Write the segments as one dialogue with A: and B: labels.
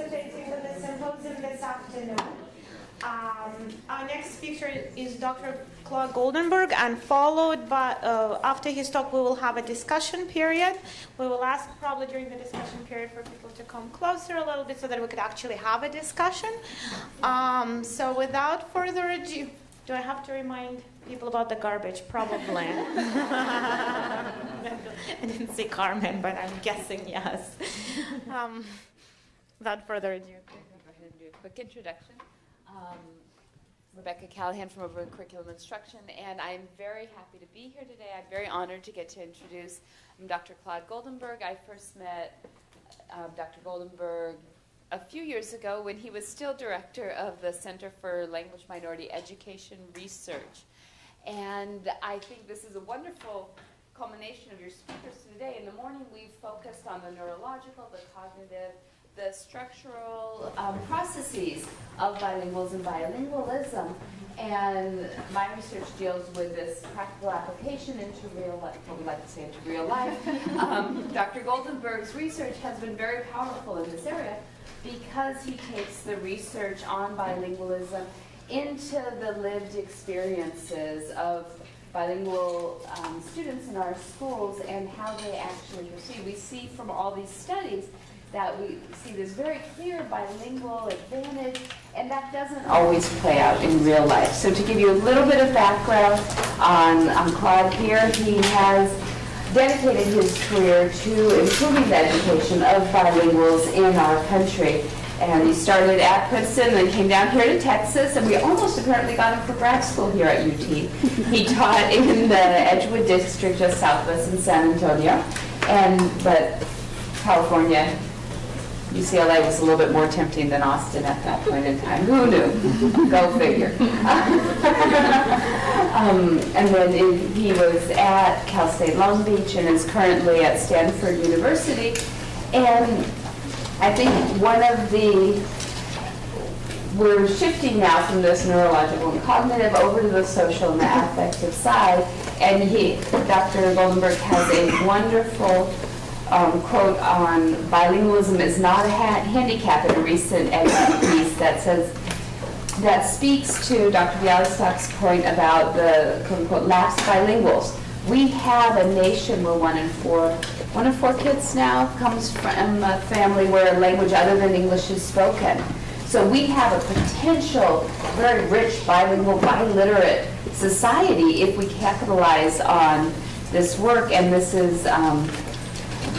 A: participating in the symposium this afternoon. Our next speaker is Dr. Claude Goldenberg, and followed by, after his talk, we will have a discussion period. We will ask probably during the discussion period for people to come closer a little bit so that we could actually have a discussion. So without further ado, do I have to remind people about the garbage? Probably. I didn't see Carmen, but I'm guessing yes. Without further ado.
B: Go ahead and do a quick introduction. Rebecca Callahan from Over Curriculum Instruction, and I'm very happy to be here today. I'm very honored to get to introduce Dr. Claude Goldenberg. I first met Dr. Goldenberg a few years ago when he was still director of the Center for Language Minority Education Research. And I think this is a wonderful culmination of your speakers today. In the morning, we've focused on the neurological, the cognitive, the structural processes of bilinguals and bilingualism. And my research deals with this practical application into real life, what we like to say into real life. Dr. Goldenberg's research has been very powerful in this area because he takes the research on bilingualism into the lived experiences of bilingual students in our schools and how they actually proceed. We see from all these studies that we see this very clear bilingual advantage, and that doesn't always play out in real life. So to give you a little bit of background on Claude here, he has dedicated his career to improving the education of bilinguals in our country. And he started at Princeton and then came down here to Texas, and we almost apparently got him for grad school here at UT. He taught in the Edgewood district just southwest in San Antonio, but California, UCLA was a little bit more tempting than Austin at that point in time. Who knew? Go figure. And then he was at Cal State Long Beach and is currently at Stanford University. And I think we're shifting now from this neurological and cognitive over to the social and the affective side. And Dr. Goldenberg has a wonderful quote on bilingualism is not a handicap in a recent piece that speaks to Dr. Bialystok's point about the quote-unquote lapsed bilinguals. We have a nation where one in four kids now comes from a family where a language other than English is spoken. So we have a potential, very rich, bilingual, biliterate society if we capitalize on this work. And this is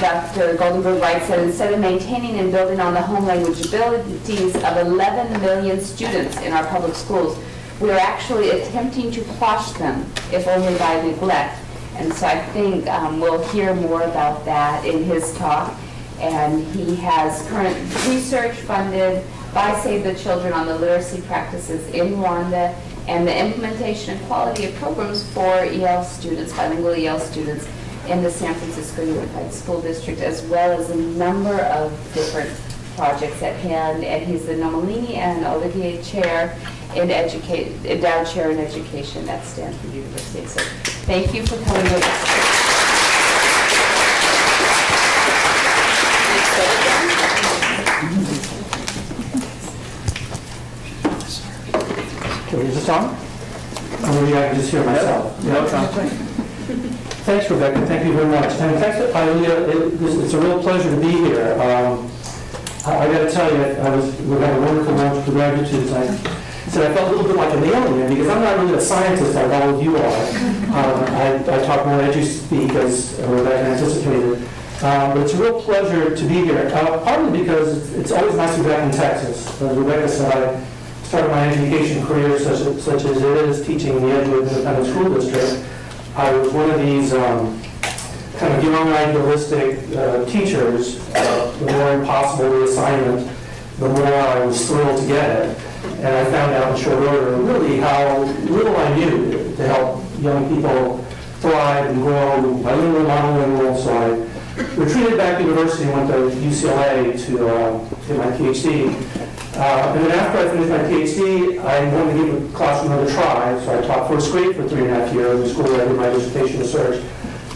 B: Dr. Goldenberg writes that instead of maintaining and building on the home language abilities of 11 million students in our public schools, we are actually attempting to quash them, if only by neglect. And so I think we'll hear more about that in his talk. And he has current research funded by Save the Children on the literacy practices in Rwanda and the implementation and quality of programs for EL students, bilingual EL students, in the San Francisco Unified School District, as well as a number of different projects at hand. And he's the Nomalini and Olivier Chair Endowed Chair in Education at Stanford University. So thank you for coming with us.
C: Is this on? Or maybe I can just hear myself.
D: No, it's on.
C: Thanks, Rebecca. Thank you very much. And thanks, Ilya. It's a real pleasure to be here. I got to tell you, we had a wonderful lunch with the graduate students. I said I felt a little bit like an alien because I'm not really a scientist like all of you are. I talk more edu-speak as Rebecca anticipated. But it's a real pleasure to be here, partly because it's always nice to be back in Texas. As Rebecca said, I started my education career such as it is, teaching in the Edgewood Independent School District. I was one of these kind of young, idealistic teachers. The more impossible the assignment, the more I was thrilled to get it. And I found out in short order really how little I knew to help young people thrive and grow bilingual, monolingual. So I retreated back to university and went to UCLA to get my PhD. And then after I finished my PhD, I wanted to give the classroom another try. So I taught first grade for 3.5 years in the school where I did my dissertation research.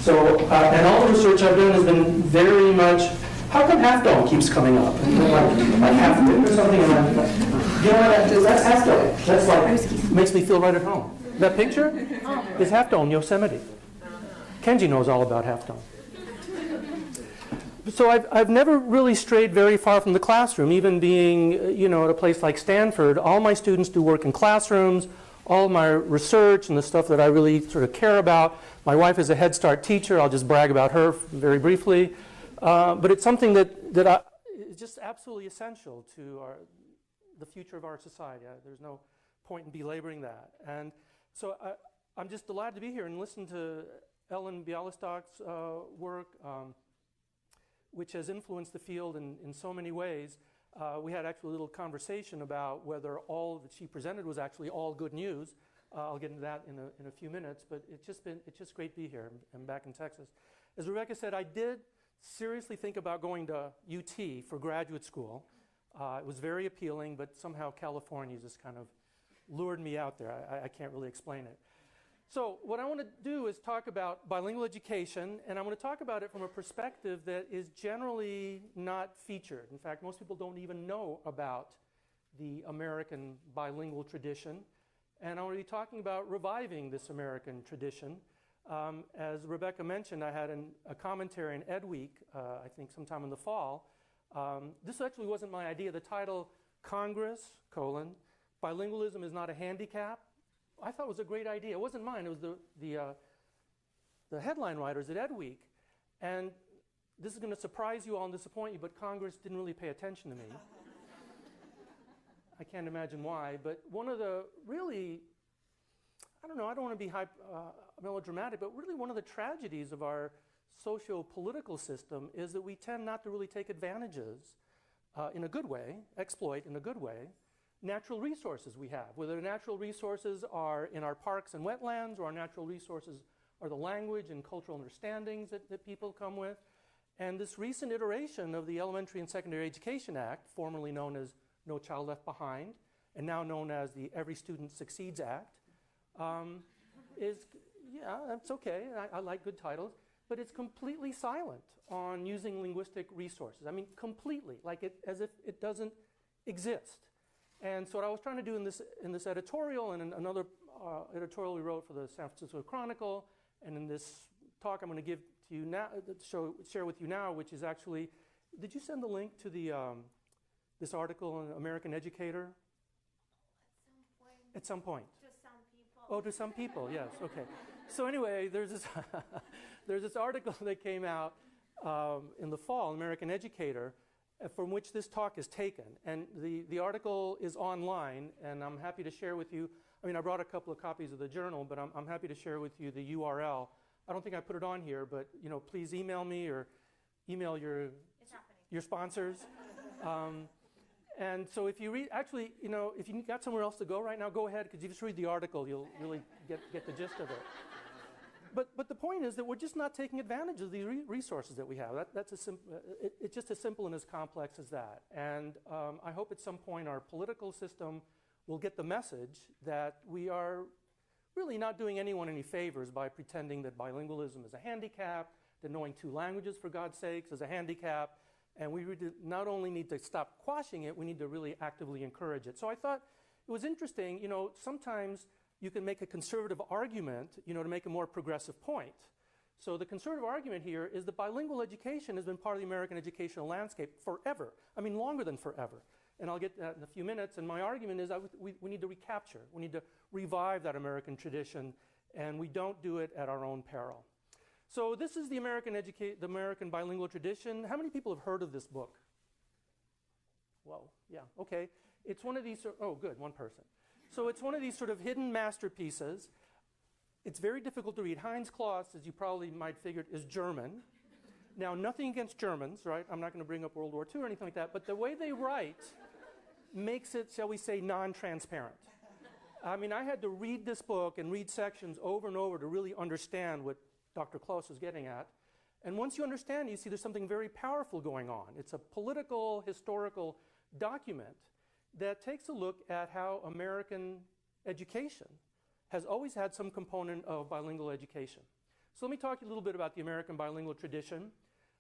C: So, and all the research I've done has been very much How come Half Dome keeps coming up? Like half dick or something? And you know what? That's Half Dome. That's like, makes me feel right at home. That picture is Half Dome, Yosemite. Kenji knows all about Half Dome. So I've never really strayed very far from the classroom, even being, at a place like Stanford. All my students do work in classrooms. All my research and the stuff that I really sort of care about. My wife is a Head Start teacher. I'll just brag about her very briefly. But it's something that is just absolutely essential to the future of our society. There's no point in belaboring that. And so I'm just delighted to be here and listen to Ellen Bialystok's work, which has influenced the field in so many ways. We had actually a little conversation about whether all that she presented was actually all good news. I'll get into that in a few minutes, but it's just great to be here. I'm back in Texas. As Rebecca said, I did seriously think about going to UT for graduate school. It was very appealing, but somehow California just kind of lured me out there. I can't really explain it. So what I want to do is talk about bilingual education, and I want to talk about it from a perspective that is generally not featured. In fact, most people don't even know about the American bilingual tradition, and I want to be talking about reviving this American tradition. As Rebecca mentioned, I had a commentary in Ed Week, I think sometime in the fall. This actually wasn't my idea. The title, Congress, Bilingualism is not a handicap, I thought was a great idea. It wasn't mine. It was the headline writers at Ed Week. And this is going to surprise you all and disappoint you, but Congress didn't really pay attention to me. I can't imagine why. But one of the really, I don't want to be melodramatic, but really one of the tragedies of our socio-political system is that we tend not to really take advantages in a good way, exploit in a good way, natural resources we have. Whether the natural resources are in our parks and wetlands, or our natural resources are the language and cultural understandings that people come with. And this recent iteration of the Elementary and Secondary Education Act, formerly known as No Child Left Behind, and now known as the Every Student Succeeds Act, that's okay. I like good titles. But it's completely silent on using linguistic resources. I mean, completely, as if it doesn't exist. And so what I was trying to do in this editorial and in another editorial we wrote for the San Francisco Chronicle, and in this talk I'm going to give to you now, share with you now, which is actually, did you send the link to the this article on American Educator? At some point.
A: To some people.
C: Oh, to some people, yes, okay. So anyway, there's this article that came out in the fall, American Educator, from which this talk is taken. And the article is online, and I'm happy to share with you. I mean, I brought a couple of copies of the journal, but I'm happy to share with you the URL. I don't think I put it on here, but please email me or email your sponsors. And so if you read, actually, if you got somewhere else to go right now, go ahead, because you just read the article, you'll really get the gist of it. But the point is that we're just not taking advantage of these resources that we have. It's just as simple and as complex as that. And I hope at some point our political system will get the message that we are really not doing anyone any favors by pretending that bilingualism is a handicap, that knowing two languages, for God's sakes, is a handicap. And we not only need to stop quashing it, we need to really actively encourage it. So I thought it was interesting, sometimes you can make a conservative argument, to make a more progressive point. So the conservative argument here is that bilingual education has been part of the American educational landscape forever. I mean, longer than forever. And I'll get to that in a few minutes. And my argument is we need to recapture. We need to revive that American tradition, and we don't do it at our own peril. So this is the American bilingual tradition. How many people have heard of this book? Well, yeah, okay. It's one of these, oh good, one person. So it's one of these sort of hidden masterpieces. It's very difficult to read. Heinz Kloss, as you probably might figure, is German. Now, nothing against Germans, right? I'm not going to bring up World War II or anything like that, but the way they write makes it, shall we say, non-transparent. I mean, I had to read this book and read sections over and over to really understand what Dr. Claude was getting at. And once you understand, you see there's something very powerful going on. It's a political, historical document that takes a look at how American education has always had some component of bilingual education. So let me talk to you a little bit about the American bilingual tradition.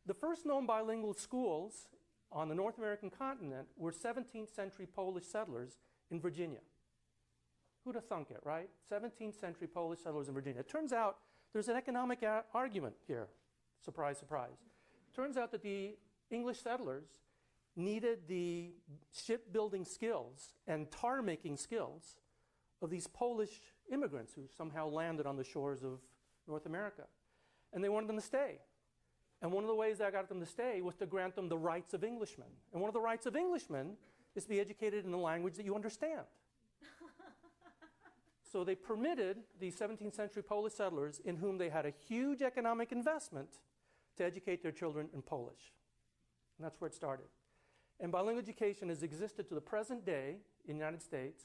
C: The first known bilingual schools on the North American continent were 17th century Polish settlers in Virginia. Who'd have thunk it, right? 17th century Polish settlers in Virginia. It turns out there's an economic argument here. Surprise, surprise. Turns out that the English settlers needed the shipbuilding skills and tar-making skills of these Polish immigrants who somehow landed on the shores of North America. And they wanted them to stay. And one of the ways that got them to stay was to grant them the rights of Englishmen. And one of the rights of Englishmen is to be educated in a language that you understand. So they permitted the 17th century Polish settlers, in whom they had a huge economic investment, to educate their children in Polish. And that's where it started. And bilingual education has existed to the present day in the United States,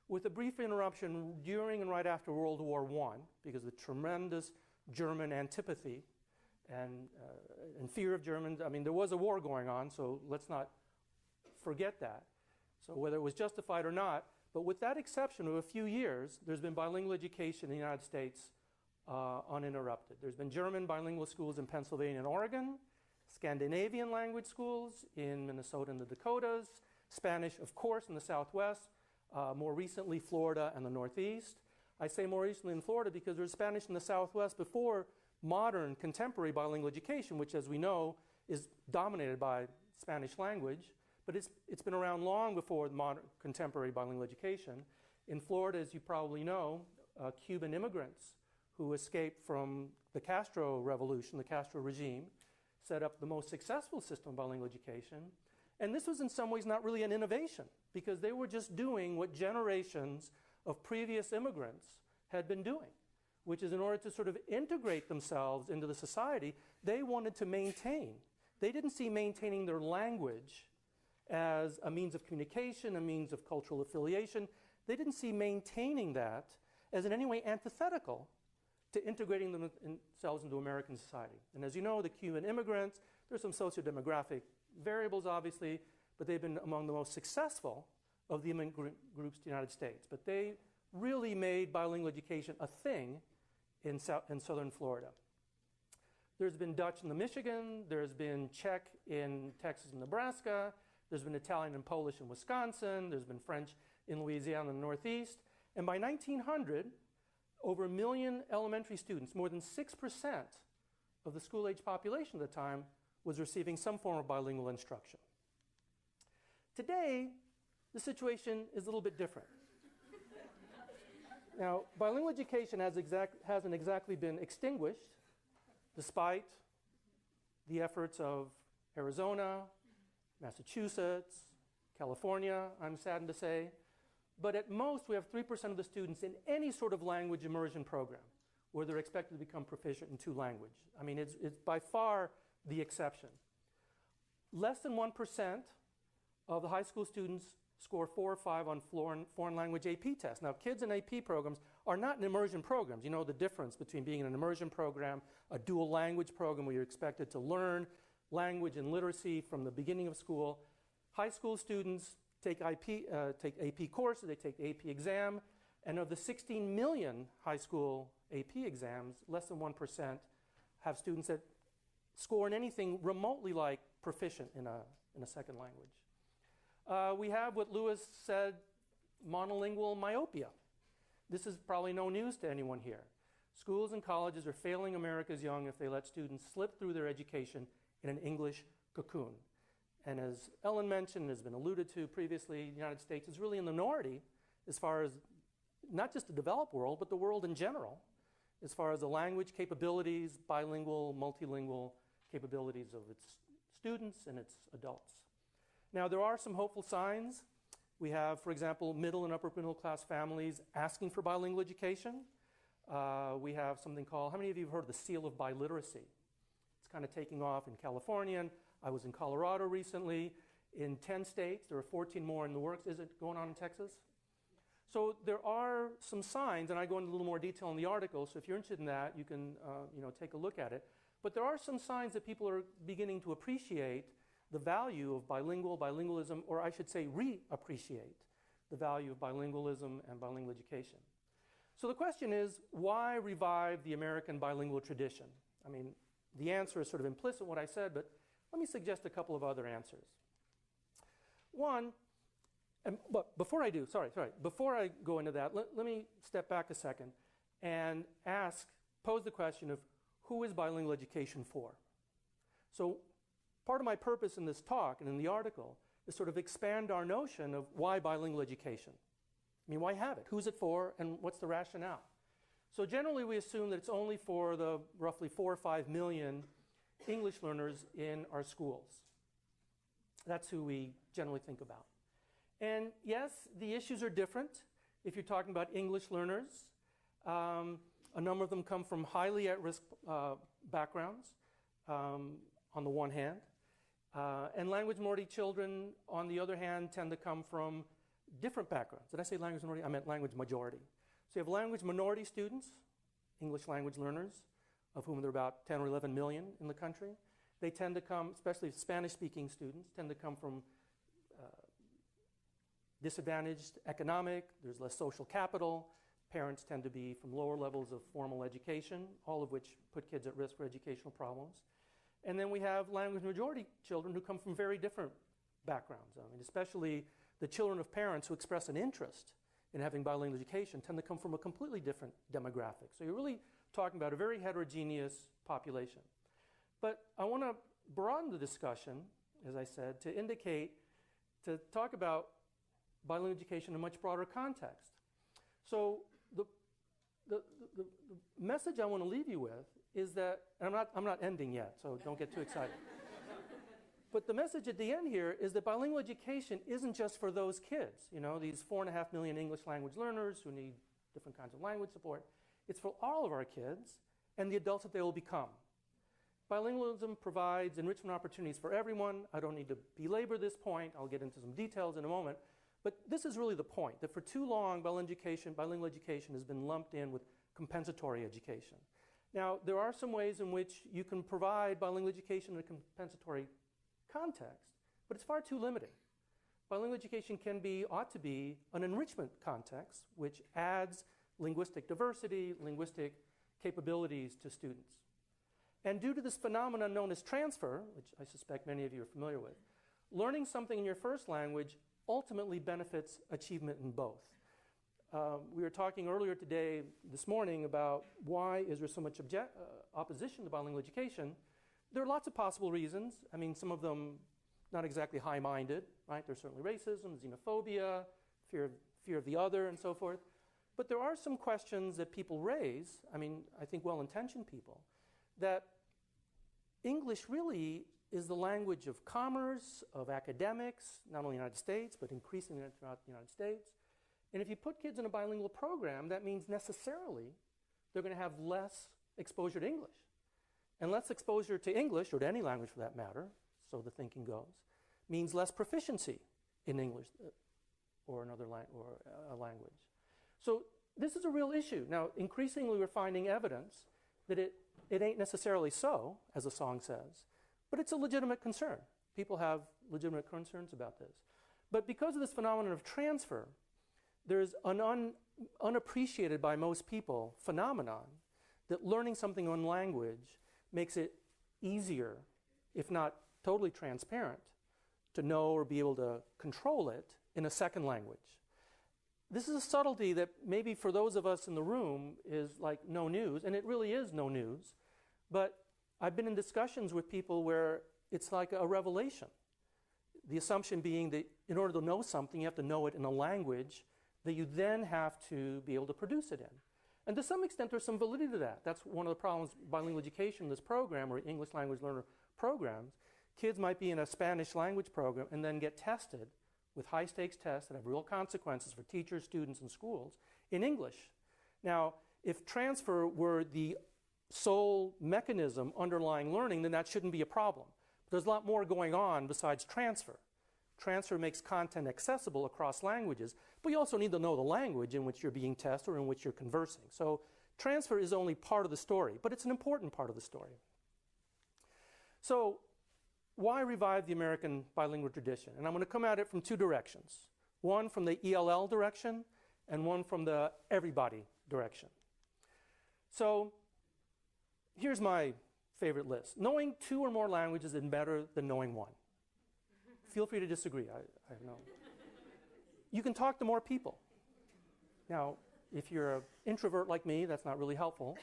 C: with a brief interruption during and right after World War I, because of the tremendous German antipathy and fear of Germans. I mean, there was a war going on, so let's not forget that. So whether it was justified or not, but with that exception of a few years, there's been bilingual education in the United States uninterrupted. There's been German bilingual schools in Pennsylvania and Oregon, Scandinavian language schools in Minnesota and the Dakotas, Spanish, of course, in the Southwest, more recently Florida and the Northeast. I say more recently in Florida because there's Spanish in the Southwest before modern, contemporary bilingual education, which, as we know, is dominated by Spanish language. But it's been around long before modern, contemporary bilingual education. In Florida, as you probably know, Cuban immigrants who escaped from the Castro revolution, the Castro regime, set up the most successful system of bilingual education. And this was in some ways not really an innovation, because they were just doing what generations of previous immigrants had been doing, which is in order to sort of integrate themselves into the society, they wanted to maintain. They didn't see maintaining their language as a means of communication, a means of cultural affiliation. They didn't see maintaining that as in any way antithetical to integrating themselves into American society. And as you know, the Cuban immigrants, there's some socio-demographic variables, obviously, but they've been among the most successful of the immigrant groups to the United States. But they really made bilingual education a thing in southern Florida. There's been Dutch in the Michigan, there's been Czech in Texas and Nebraska, there's been Italian and Polish in Wisconsin, there's been French in Louisiana and the Northeast. And by 1900, over 1 million elementary students, more than 6% of the school-age population at the time, was receiving some form of bilingual instruction. Today, the situation is a little bit different. Now, bilingual education hasn't exactly been extinguished, despite the efforts of Arizona, Massachusetts, California, I'm saddened to say. But at most, we have 3% of the students in any sort of language immersion program where they're expected to become proficient in 2 languages. I mean, it's by far the exception. Less than 1% of the high school students score 4 or 5 on foreign language AP tests. Now, kids in AP programs are not in immersion programs. You know the difference between being in an immersion program, a dual language program where you're expected to learn language and literacy from the beginning of school. High school students take AP courses, they take the AP exam, and of the 16 million high school AP exams, less than 1% have students that score in anything remotely like proficient in a second language. We have what Lewis said, monolingual myopia. This is probably no news to anyone here. Schools and colleges are failing America's young if they let students slip through their education in an English cocoon. And as Ellen mentioned, has been alluded to previously, the United States is really in the minority as far as not just the developed world, but the world in general, as far as the language capabilities, bilingual, multilingual capabilities of its students and its adults. Now, there are some hopeful signs. We have, for example, middle and upper middle class families asking for bilingual education. We have something called, how many of you have heard of the seal of biliteracy? It's kind of taking off in California. I was in Colorado recently. In 10 states, there are 14 more in the works. Is it going on in Texas? So there are some signs, and I go into a little more detail in the article, so if you're interested in that, you can take a look at it. But there are some signs that people are beginning to appreciate the value of bilingualism, or I should say reappreciate the value of bilingualism and bilingual education. So the question is, why revive the American bilingual tradition? I mean, the answer is sort of implicit in what I said, but let me suggest a couple of other answers. One, but before I do, before I go into that, let me step back a second and pose the question of who is bilingual education for? So part of my purpose in this talk and in the article is sort of expand our notion of why bilingual education. I mean, why have it? Who's it for, and what's the rationale? So generally we assume that it's only for the roughly 4 or 5 million English learners in our schools. That's who we generally think about. And yes, the issues are different. If you're talking about English learners, a number of them come from highly at-risk backgrounds, on the one hand. And language minority children, on the other hand, tend to come from different backgrounds. Did I say language minority? I meant language majority. So you have language minority students, English language learners, of whom there are about 10 or 11 million in the country. They tend to come, especially Spanish-speaking students, tend to come from disadvantaged economic, there's less social capital, parents tend to be from lower levels of formal education, all of which put kids at risk for educational problems. And then we have language majority children who come from very different backgrounds. I mean, especially the children of parents who express an interest in having bilingual education tend to come from a completely different demographic. So you're really talking about a very heterogeneous population. But I want to broaden the discussion, as I said, to talk about bilingual education in a much broader context. So the message I want to leave you with is that, and I'm not ending yet, so don't get too excited. But the message at the end here is that bilingual education isn't just for those kids, these 4.5 million English language learners who need different kinds of language support. It's for all of our kids and the adults that they will become. Bilingualism provides enrichment opportunities for everyone. I don't need to belabor this point. I'll get into some details in a moment. But this is really the point, that for too long, bilingual education has been lumped in with compensatory education. Now, there are some ways in which you can provide bilingual education in a compensatory context, but it's far too limiting. Bilingual education ought to be an enrichment context, which adds linguistic diversity, linguistic capabilities to students. And due to this phenomenon known as transfer, which I suspect many of you are familiar with, learning something in your first language ultimately benefits achievement in both. We were talking earlier this morning, about why is there so much opposition to bilingual education. There are lots of possible reasons. I mean, some of them not exactly high-minded, right? There's certainly racism, xenophobia, fear of the other, and so forth. But there are some questions that people raise, I think well-intentioned people, that English really is the language of commerce, of academics, not only in the United States, but increasingly throughout the United States. And if you put kids in a bilingual program, that means necessarily they're going to have less exposure to English. And less exposure to English, or to any language for that matter, so the thinking goes, means less proficiency in English or another a language. So this is a real issue. Now, increasingly we're finding evidence that it ain't necessarily so, as the song says, but it's a legitimate concern. People have legitimate concerns about this. But because of this phenomenon of transfer, there's an unappreciated by most people phenomenon that learning something in language makes it easier, if not totally transparent, to know or be able to control it in a second language. This is a subtlety that maybe for those of us in the room is like no news, and it really is no news, but I've been in discussions with people where it's like a revelation. The assumption being that in order to know something, you have to know it in a language that you then have to be able to produce it in. And to some extent, there's some validity to that. That's one of the problems with bilingual education, this program, or English language learner programs. Kids might be in a Spanish language program and then get tested with high-stakes tests that have real consequences for teachers, students, and schools in English. Now, if transfer were the sole mechanism underlying learning, then that shouldn't be a problem. But there's a lot more going on besides transfer. Transfer makes content accessible across languages, but you also need to know the language in which you're being tested or in which you're conversing. So transfer is only part of the story, but it's an important part of the story. So why revive the American bilingual tradition? And I'm going to come at it from two directions. One from the ELL direction and one from the everybody direction. So here's my favorite list. Knowing 2 or more languages is better than knowing 1. Feel free to disagree. I know. You can talk to more people. Now, if you're an introvert like me, that's not really helpful.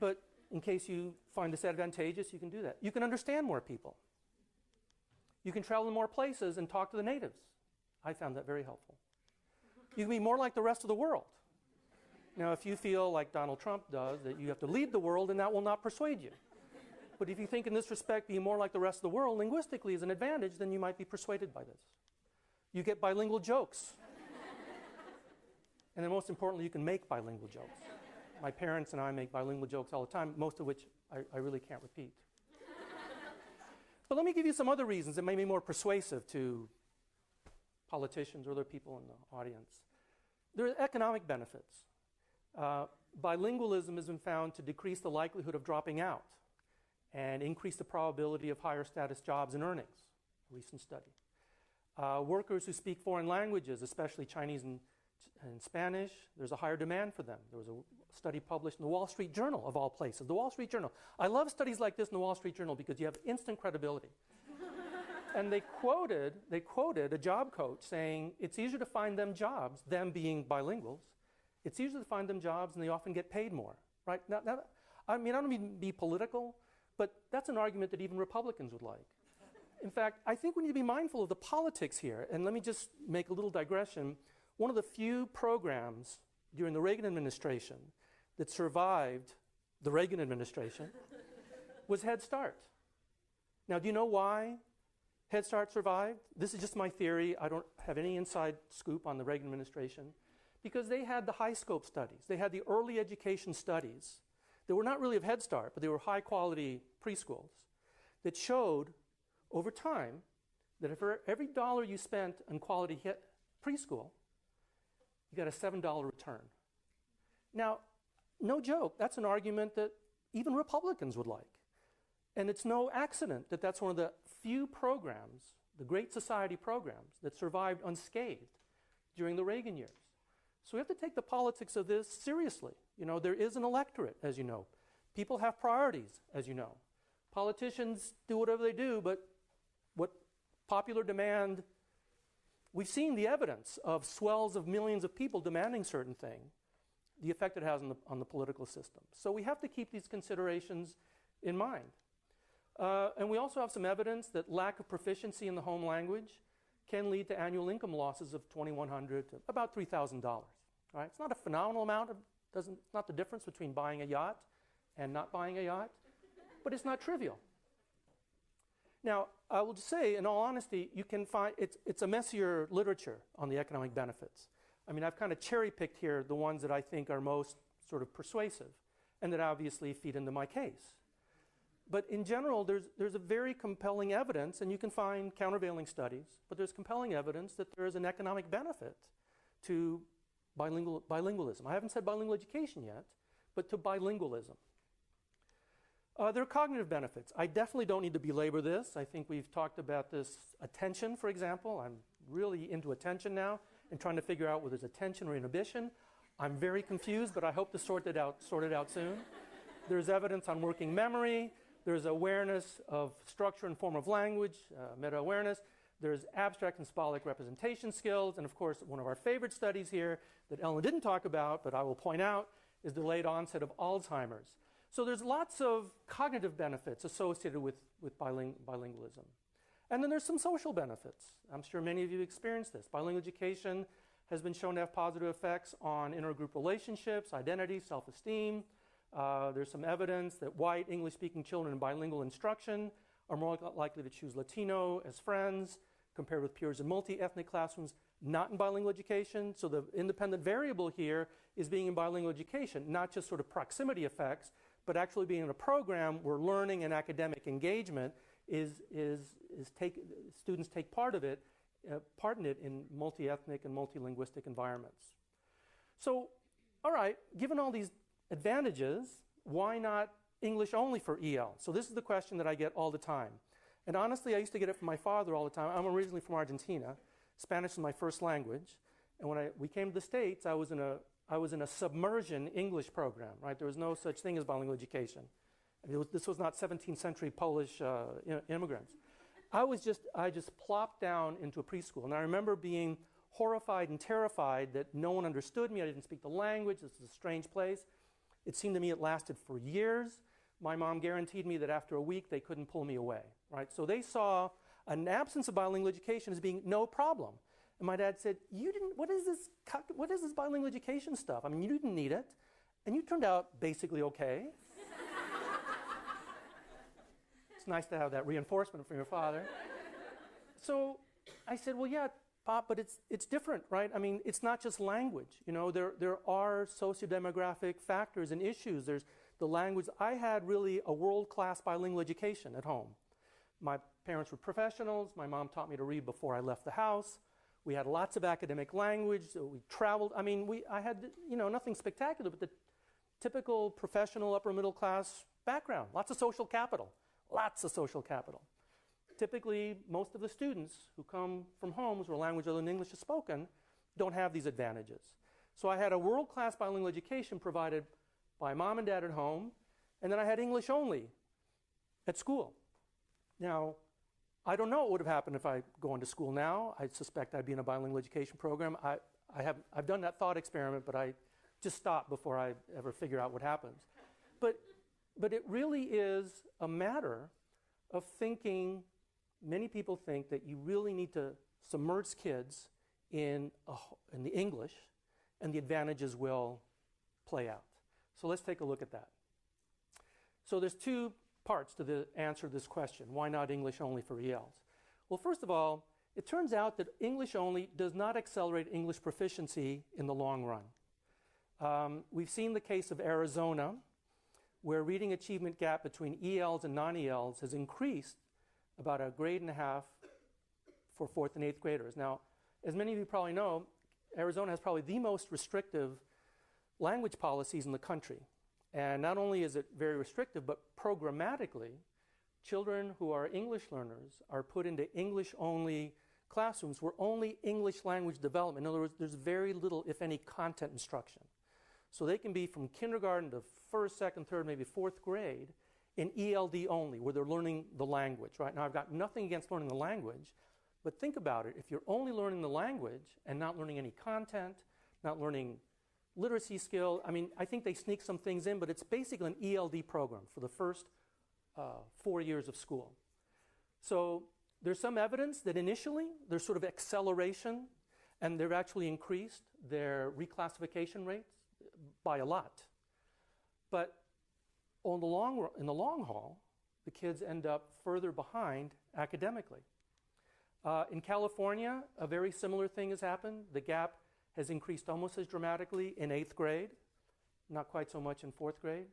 C: But in case you find this advantageous, you can do that. You can understand more people. You can travel to more places and talk to the natives. I found that very helpful. You can be more like the rest of the world. Now, if you feel like Donald Trump does, that you have to lead the world, and that will not persuade you. But if you think in this respect being more like the rest of the world linguistically is an advantage, then you might be persuaded by this. You get bilingual jokes. And then most importantly, you can make bilingual jokes. My parents and I make bilingual jokes all the time, most of which I really can't repeat. But let me give you some other reasons that may be more persuasive to politicians or other people in the audience. There are economic benefits. Bilingualism has been found to decrease the likelihood of dropping out and increase the probability of higher status jobs and earnings, a recent study. Workers who speak foreign languages, especially Chinese and Spanish, there's a higher demand for them. There was a study published in the Wall Street Journal, of all places. The Wall Street Journal. I love studies like this in the Wall Street Journal because you have instant credibility. And they quoted a job coach saying it's easier to find them jobs, them being bilinguals. It's easier to find them jobs and they often get paid more. Right? Now, I mean, I don't mean to be political, but that's an argument that even Republicans would like. In fact, I think we need to be mindful of the politics here. And let me just make a little digression. One of the few programs during the Reagan administration that survived the Reagan administration was Head Start. Now, do you know why Head Start survived? This is just my theory. I don't have any inside scoop on the Reagan administration. Because they had the high scope studies. They had the early education studies that were not really of Head Start, but they were high quality preschools that showed over time that for every dollar you spent on quality preschool, you got a $7 return. Now, no joke, that's an argument that even Republicans would like. And it's no accident that that's one of the few programs, the Great Society programs, that survived unscathed during the Reagan years. So we have to take the politics of this seriously. You know, there is an electorate, as you know. People have priorities, as you know. Politicians do whatever they do, but what popular demand, we've seen the evidence of swells of millions of people demanding certain things, the effect it has on the political system. So we have to keep these considerations in mind. And we also have some evidence that lack of proficiency in the home language can lead to annual income losses of $2,100 to about $3,000. Right? It's not a phenomenal amount. It's not the difference between buying a yacht and not buying a yacht, but it's not trivial. Now, I will just say, in all honesty, you can find it's a messier literature on the economic benefits. I mean, I've kind of cherry-picked here the ones that I think are most sort of persuasive and that obviously feed into my case. But in general, there's a very compelling evidence, and you can find countervailing studies, but there's compelling evidence that there is an economic benefit to bilingualism. I haven't said bilingual education yet, but to bilingualism. There are cognitive benefits. I definitely don't need to belabor this. I think we've talked about this attention, for example. I'm really into attention now and trying to figure out whether it's attention or inhibition. I'm very confused, but I hope to sort it out soon. There's evidence on working memory. There's awareness of structure and form of language, meta-awareness. There's abstract and symbolic representation skills. And of course, one of our favorite studies here that Ellen didn't talk about, but I will point out, is delayed onset of Alzheimer's. So there's lots of cognitive benefits associated with bilingualism. And then there's some social benefits. I'm sure many of you experienced this. Bilingual education has been shown to have positive effects on intergroup relationships, identity, self-esteem. There's some evidence that white English-speaking children in bilingual instruction are more likely to choose Latino as friends compared with peers in multi-ethnic classrooms not in bilingual education. So the independent variable here is being in bilingual education, not just sort of proximity effects, but actually being in a program where learning and academic engagement students take part in it in multi-ethnic and multilinguistic environments. So, all right, given all these advantages, why not English only for EL? So this is the question that I get all the time. And honestly, I used to get it from my father all the time. I'm originally from Argentina. Spanish is my first language. And when we came to the States, I was in a submersion English program, right? There was no such thing as bilingual education. I mean, this was not 17th century Polish immigrants. I just plopped down into a preschool. And I remember being horrified and terrified that no one understood me. I didn't speak the language. This was a strange place. It seemed to me it lasted for years. My mom guaranteed me that after a week they couldn't pull me away, right? So they saw an absence of bilingual education as being no problem. And my dad said, what is this bilingual education stuff? I mean, you didn't need it. And you turned out basically okay. It's nice to have that reinforcement from your father. So I said, well, yeah, Pop, but it's different, right? I mean, it's not just language. You know, there are socio-demographic factors and issues. There's the language. I had really a world-class bilingual education at home. My parents were professionals. My mom taught me to read before I left the house. We had lots of academic language. So we traveled. I mean, I had, nothing spectacular, but the typical professional upper middle class background. Lots of social capital. Lots of social capital. Typically, most of the students who come from homes where language other than English is spoken don't have these advantages. So I had a world-class bilingual education provided by mom and dad at home, and then I had English only at school. Now, I don't know what would have happened if I go into school now. I suspect I'd be in a bilingual education program. I've done that thought experiment, but I just stop before I ever figure out what happens. But it really is a matter of thinking. Many people think that you really need to submerge kids in the English, and the advantages will play out. So let's take a look at that. So there's two parts to the answer to this question. Why not English only for ELs? Well, first of all, it turns out that English only does not accelerate English proficiency in the long run. We've seen the case of Arizona, where reading achievement gap between ELs and non-ELs has increased about a grade and a half for 4th and 8th graders. Now, as many of you probably know, Arizona has probably the most restrictive language policies in the country. And not only is it very restrictive, but programmatically, children who are English learners are put into English-only classrooms where only English language development. In other words, there's very little, if any, content instruction. So they can be from kindergarten to 1st, 2nd, 3rd, maybe 4th grade in ELD only, where they're learning the language, right? Now, I've got nothing against learning the language, but think about it. If you're only learning the language and not learning any content, not learning literacy skill, I mean, I think they sneak some things in, but it's basically an ELD program for the first 4 years of school. So there's some evidence that initially there's sort of acceleration, and they've actually increased their reclassification rates by a lot. But in the long haul, the kids end up further behind academically. In California, a very similar thing has happened. The gap has increased almost as dramatically in 8th grade, not quite so much in 4th grade.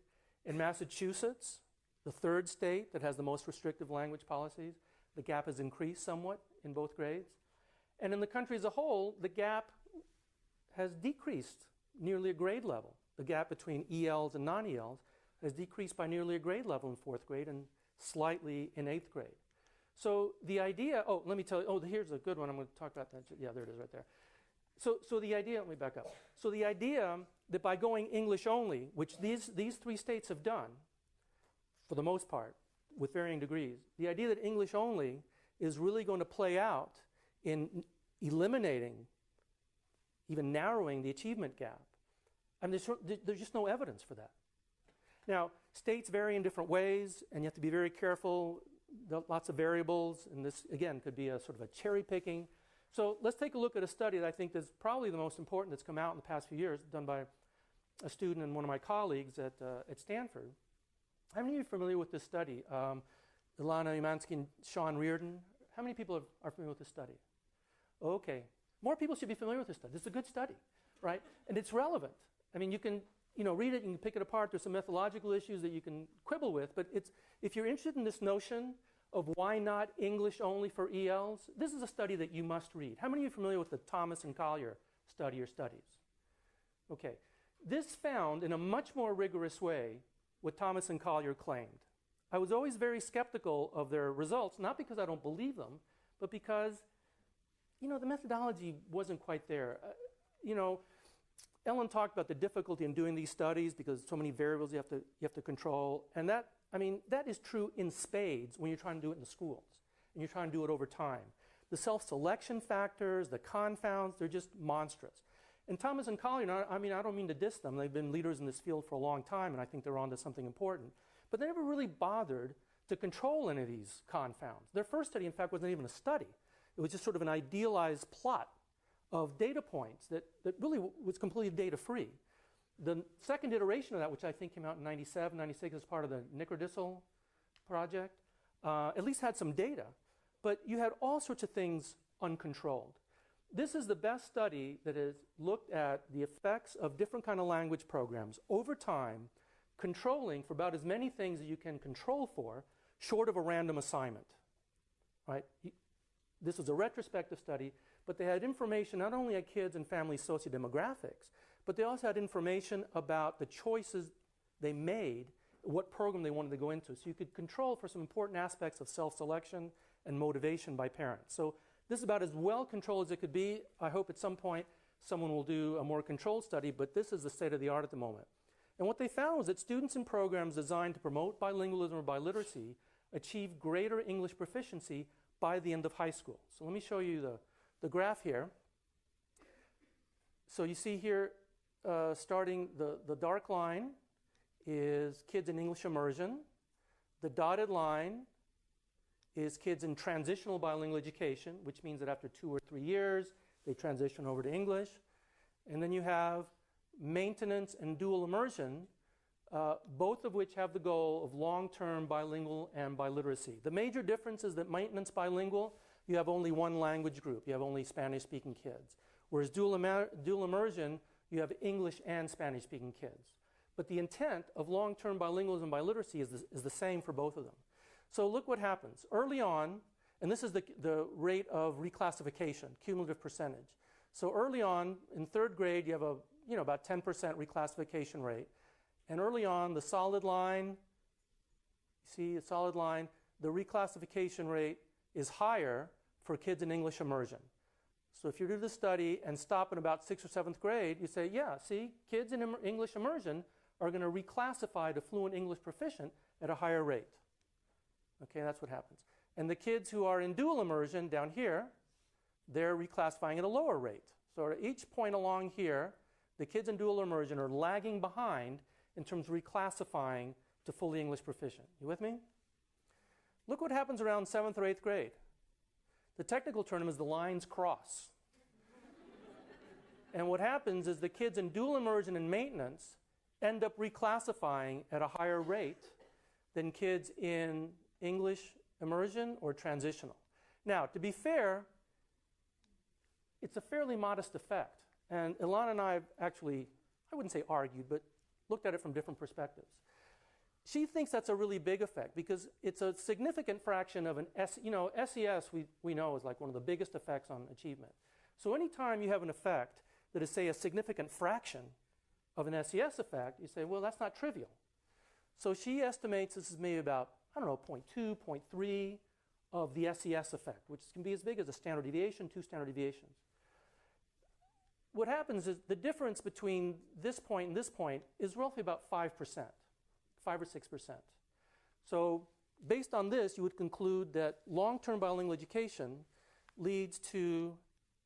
C: In Massachusetts, the 3rd state that has the most restrictive language policies, the gap has increased somewhat in both grades. And in the country as a whole, the gap has decreased nearly a grade level. The gap between ELs and non-ELs has decreased by nearly a grade level in 4th grade and slightly in 8th grade. So the idea, let me tell you, here's a good one. I'm going to talk about that. Yeah, there it is right there. So the idea, let me back up. So the idea that by going English only, which these 3 states have done, for the most part, with varying degrees, the idea that English only is really going to play out in eliminating, even narrowing the achievement gap. I mean, there's just no evidence for that. Now, states vary in different ways, and you have to be very careful. There are lots of variables, and this, again, could be a sort of a cherry picking. So let's take a look at a study that I think is probably the most important that's come out in the past few years, done by a student and one of my colleagues at Stanford. How many of you are familiar with this study? Ilana Umansky and Sean Reardon. How many people are familiar with this study? Okay. More people should be familiar with this study. This is a good study, right? And it's relevant. I mean, you can read it, you can pick it apart. There's some methodological issues that you can quibble with, but if you're interested in this notion of why not English only for ELs, this is a study that you must read. How many of you are familiar with the Thomas and Collier study or studies? Okay. This found in a much more rigorous way what Thomas and Collier claimed. I was always very skeptical of their results, not because I don't believe them, but because, the methodology wasn't quite there. Ellen talked about the difficulty in doing these studies because so many variables you have to control, and that I mean, that is true in spades when you're trying to do it in the schools, and you're trying to do it over time. The self-selection factors, the confounds, they're just monstrous. And Thomas and Collier, I mean, I don't mean to diss them. They've been leaders in this field for a long time, and I think they're onto something important. But they never really bothered to control any of these confounds. Their first study, in fact, wasn't even a study. It was just sort of an idealized plot of data points that really was completely data-free. The second iteration of that, which I think came out in 97, 96 as part of the Nicardissel project, at least had some data. But you had all sorts of things uncontrolled. This is the best study that has looked at the effects of different kind of language programs over time, controlling for about as many things as you can control for, short of a random assignment. Right? This was a retrospective study, but they had information not only on kids and family sociodemographics, but they also had information about the choices they made, what program they wanted to go into. So you could control for some important aspects of self-selection and motivation by parents. So this is about as well controlled as it could be. I hope at some point someone will do a more controlled study, but this is the state of the art at the moment. And what they found was that students in programs designed to promote bilingualism or biliteracy achieve greater English proficiency by the end of high school. So let me show you the graph here. So you see here, starting the dark line is kids in English immersion. The dotted line is kids in transitional bilingual education, which means that after 2 or 3 years, they transition over to English. And then you have maintenance and dual immersion, both of which have the goal of long-term bilingual and biliteracy. The major difference is that maintenance bilingual, you have only one language group. You have only Spanish-speaking kids. Whereas dual immersion, you have English and Spanish-speaking kids. But the intent of long-term bilingualism and biliteracy is the same for both of them. So look what happens. Early on, and this is the rate of reclassification, cumulative percentage. So early on, in 3rd grade, you have about 10% reclassification rate. And early on, the solid line, you see a solid line, the reclassification rate is higher for kids in English immersion. So if you do the study and stop in about 6th or 7th grade, you say, yeah, see, kids in English immersion are going to reclassify to fluent English proficient at a higher rate. Okay, that's what happens. And the kids who are in dual immersion down here, they're reclassifying at a lower rate. So at each point along here, the kids in dual immersion are lagging behind in terms of reclassifying to fully English proficient. You with me? Look what happens around 7th or 8th grade. The technical term is the lines cross. And what happens is the kids in dual immersion and maintenance end up reclassifying at a higher rate than kids in English immersion or transitional. Now, to be fair, it's a fairly modest effect. And Ilana and I have actually, I wouldn't say argued, but looked at it from different perspectives. She thinks that's a really big effect because it's a significant fraction of an SES we know is like one of the biggest effects on achievement. So anytime you have an effect that is, say, a significant fraction of an SES effect, you say, well, that's not trivial. So she estimates this is maybe about, 0.2, 0.3 of the SES effect, which can be as big as a standard deviation, 2 standard deviations. What happens is the difference between this point and this point is roughly about 5%, 5 or 6%. So based on this, you would conclude that long-term bilingual education leads to,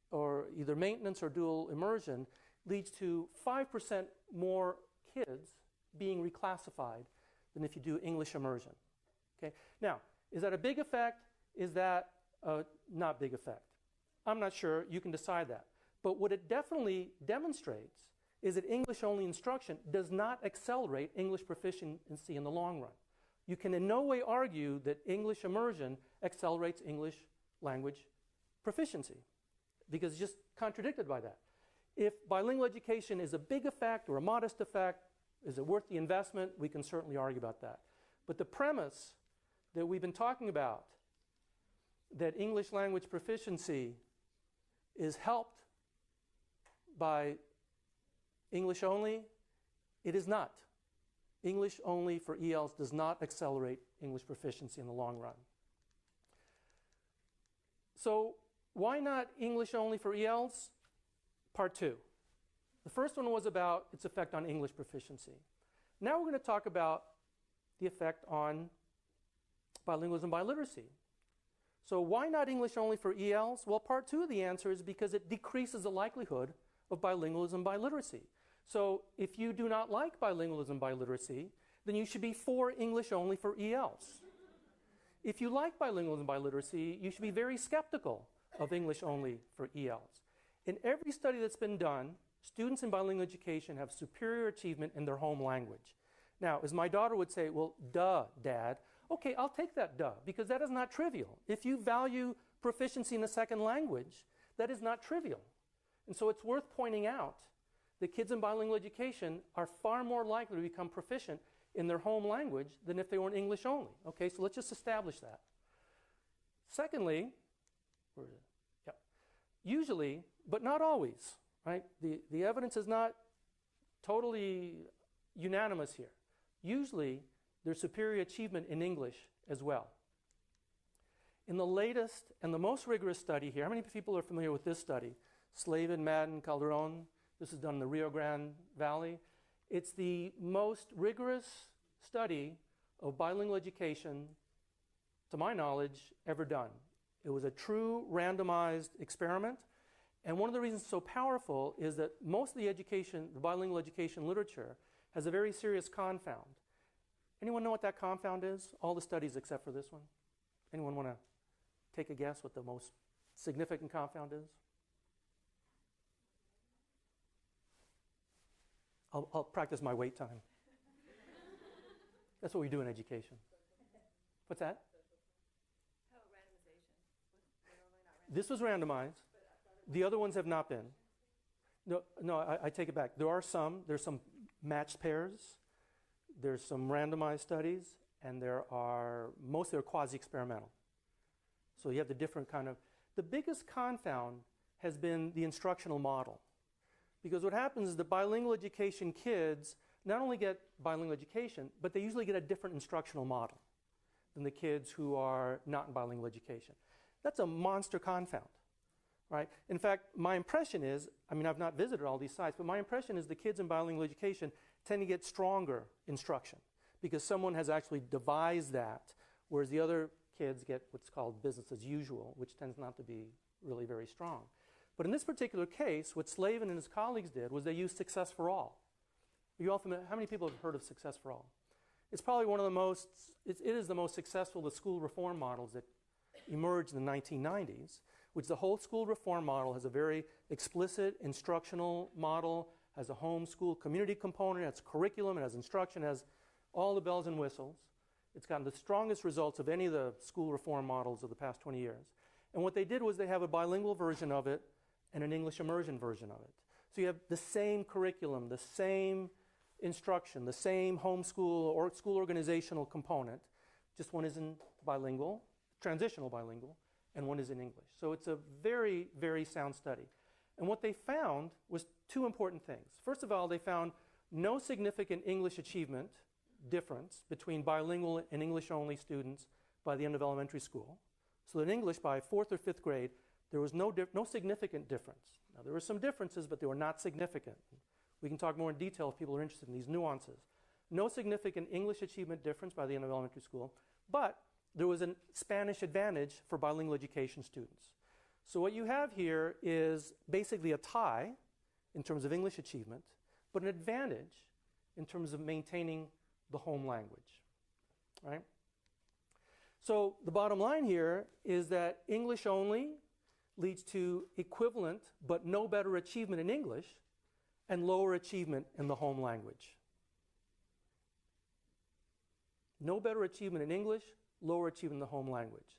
C: or either maintenance or dual immersion, leads to 5% more kids being reclassified than if you do English immersion. Okay? Now, is that a big effect? Is that a not big effect? I'm not sure. You can decide that. But what it definitely demonstrates is that English-only instruction does not accelerate English proficiency in the long run. You can in no way argue that English immersion accelerates English language proficiency because it's just contradicted by that. If bilingual education is a big effect or a modest effect, is it worth the investment? We can certainly argue about that. But the premise that we've been talking about, that English language proficiency is helped by English only, it is not. English only for ELs does not accelerate English proficiency in the long run. So why not English only for ELs? Part 2. The first one was about its effect on English proficiency. Now we're going to talk about the effect on bilingualism, biliteracy. So why not English only for ELs? Well, part two of the answer is because it decreases the likelihood of bilingualism, biliteracy. So if you do not like bilingualism, biliteracy, then you should be for English only for ELs. If you like bilingualism, biliteracy, you should be very skeptical of English only for ELs. In every study that's been done, students in bilingual education have superior achievement in their home language. Now, as my daughter would say, well, duh, Dad. Okay, I'll take that duh, because that is not trivial. If you value proficiency in a second language, that is not trivial. And so it's worth pointing out that kids in bilingual education are far more likely to become proficient in their home language than if they were in English only. Okay, so let's just establish that. Secondly, where is it? Yep. Usually, but not always, right? The evidence is not totally unanimous here. Usually, there's superior achievement in English as well. In the latest and the most rigorous study here, how many people are familiar with this study? Slavin, Madden, Calderon. This is done in the Rio Grande Valley. It's the most rigorous study of bilingual education, to my knowledge, ever done. It was a true randomized experiment. And one of the reasons it's so powerful is that most of the bilingual education literature has a very serious confound. Anyone know what that confound is? All the studies except for this one. Anyone want to take a guess what the most significant confound is? I'll practice my wait time. That's what we do in education. What's that?
B: Oh, randomization.
C: This was randomized. The other ones have not been. No, I take it back. There's some matched pairs. There's some randomized studies, and mostly are quasi-experimental. So you have the different kind of... The biggest confound has been the instructional model. Because what happens is that bilingual education kids not only get bilingual education, but they usually get a different instructional model than the kids who are not in bilingual education. That's a monster confound, right? In fact, my impression is, I've not visited all these sites, but my impression is the kids in bilingual education tend to get stronger instruction because someone has actually devised that, whereas the other kids get what's called business as usual, which tends not to be really very strong. But in this particular case, what Slavin and his colleagues did was they used Success for All. Are you all familiar? How many people have heard of Success for All? It's probably one of the most, it is the most successful of the school reform models that emerged in the 1990s, which the whole school reform model has a very explicit instructional model, has a homeschool community component, has curriculum, it has instruction, it has all the bells and whistles. It's gotten the strongest results of any of the school reform models of the past 20 years. And what they did was they have a bilingual version of it and an English immersion version of it. So you have the same curriculum, the same instruction, the same homeschool or school organizational component, just one is in bilingual, transitional bilingual, and one is in English. So it's a very, very sound study. And what they found was two important things. First of all, they found no significant English achievement difference between bilingual and English-only students by the end of elementary school. So in English, by 4th or 5th grade, there was no significant difference. Now, there were some differences, but they were not significant. We can talk more in detail if people are interested in these nuances. No significant English achievement difference by the end of elementary school, but there was a Spanish advantage for bilingual education students. So what you have here is basically a tie in terms of English achievement, but an advantage in terms of maintaining the home language, right? So the bottom line here is that English only leads to equivalent but no better achievement in English and lower achievement in the home language. No better achievement in English, lower achievement in the home language.